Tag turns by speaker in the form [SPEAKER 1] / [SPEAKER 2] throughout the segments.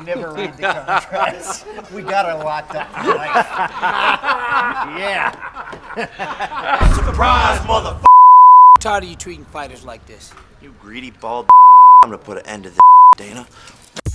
[SPEAKER 1] Never read the contracts. We got her locked up for life.
[SPEAKER 2] Yeah.
[SPEAKER 3] Surprise, motherfucker!
[SPEAKER 4] Tired of you treating fighters like this.
[SPEAKER 3] You greedy bald I'm gonna put an end to this, Dana.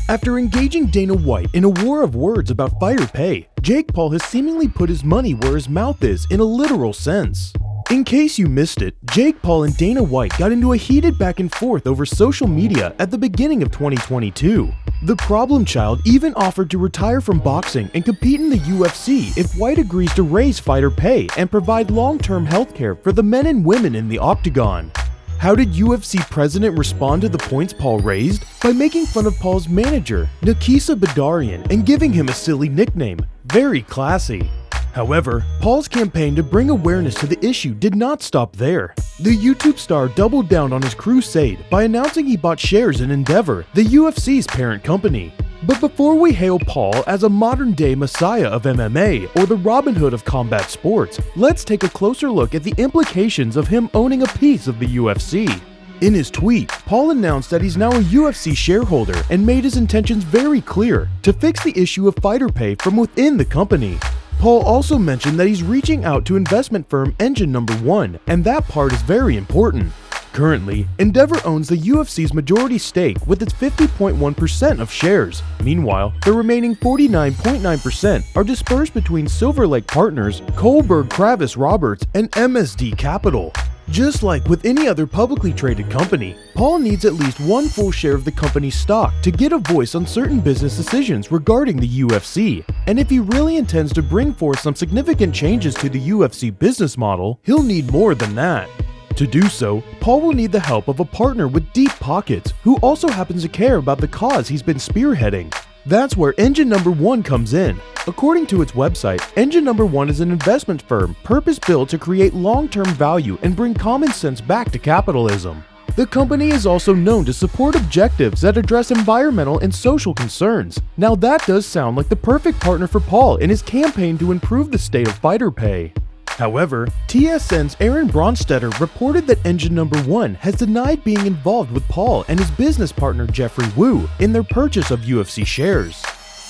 [SPEAKER 5] After engaging Dana White in a war of words about fighter pay, Jake Paul has seemingly put his money where his mouth is in a literal sense. In case you missed it, Jake Paul and Dana White got into a heated back and forth over social media at the beginning of 2022. The problem child even offered to retire from boxing and compete in the UFC if White agrees to raise fighter pay and provide long-term healthcare for the men and women in the octagon. How did UFC president respond to the points Paul raised? By making fun of Paul's manager, Nakisa Badarian, and giving him a silly nickname. Very classy. However, Paul's campaign to bring awareness to the issue did not stop there. The YouTube star doubled down on his crusade by announcing he bought shares in Endeavor, the UFC's parent company. But before we hail Paul as a modern-day messiah of MMA or the Robin Hood of combat sports, let's take a closer look at the implications of him owning a piece of the UFC. In his tweet, Paul announced that he's now a UFC shareholder and made his intentions very clear to fix the issue of fighter pay from within the company. Paul also mentioned that he's reaching out to investment firm Engine No.1, and that part is very important. Currently, Endeavor owns the UFC's majority stake with its 50.1% of shares. Meanwhile, the remaining 49.9% are dispersed between Silver Lake Partners, Kohlberg Kravis Roberts, and MSD Capital. Just like with any other publicly traded company, Paul needs at least one full share of the company's stock to get a voice on certain business decisions regarding the UFC. And if he really intends to bring forth some significant changes to the UFC business model, he'll need more than that. To do so, Paul will need the help of a partner with deep pockets who also happens to care about the cause he's been spearheading. That's where Engine No.1 comes in. According to its website, Engine No.1 is an investment firm purpose-built to create long-term value and bring common sense back to capitalism. The company is also known to support objectives that address environmental and social concerns. Now that does sound like the perfect partner for Paul in his campaign to improve the state of fighter pay. However, TSN's Aaron Bronstetter reported that Engine No.1 has denied being involved with Paul and his business partner Jeffrey Wu in their purchase of UFC shares.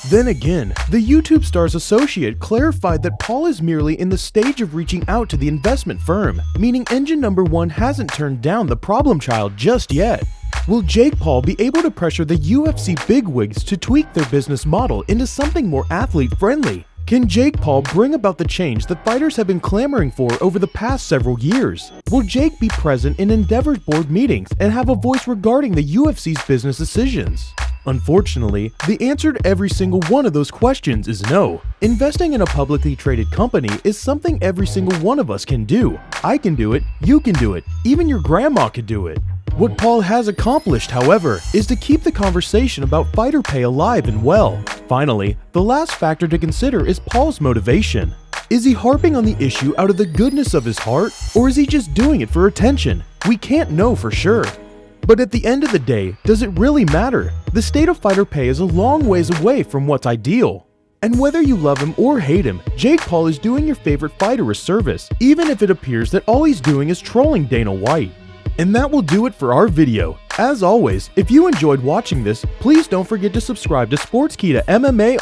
[SPEAKER 5] Then again, the YouTube star's associate clarified that Paul is merely in the stage of reaching out to the investment firm, meaning Engine No.1 hasn't turned down the problem child just yet. Will Jake Paul be able to pressure the UFC bigwigs to tweak their business model into something more athlete-friendly? Can Jake Paul bring about the change that fighters have been clamoring for over the past several years? Will Jake be present in Endeavor's board meetings and have a voice regarding the UFC's business decisions? Unfortunately, the answer to every single one of those questions is no. Investing in a publicly traded company is something every single one of us can do. I can do it, you can do it, even your grandma could do it. What Paul has accomplished, however, is to keep the conversation about fighter pay alive and well. Finally, the last factor to consider is Paul's motivation. Is he harping on the issue out of the goodness of his heart, or is he just doing it for attention? We can't know for sure. But at the end of the day, does it really matter? The state of fighter pay is a long ways away from what's ideal. And whether you love him or hate him, Jake Paul is doing your favorite fighter a service, even if it appears that all he's doing is trolling Dana White. And that will do it for our video. As always, if you enjoyed watching this, please don't forget to subscribe to Sportskeeda MMA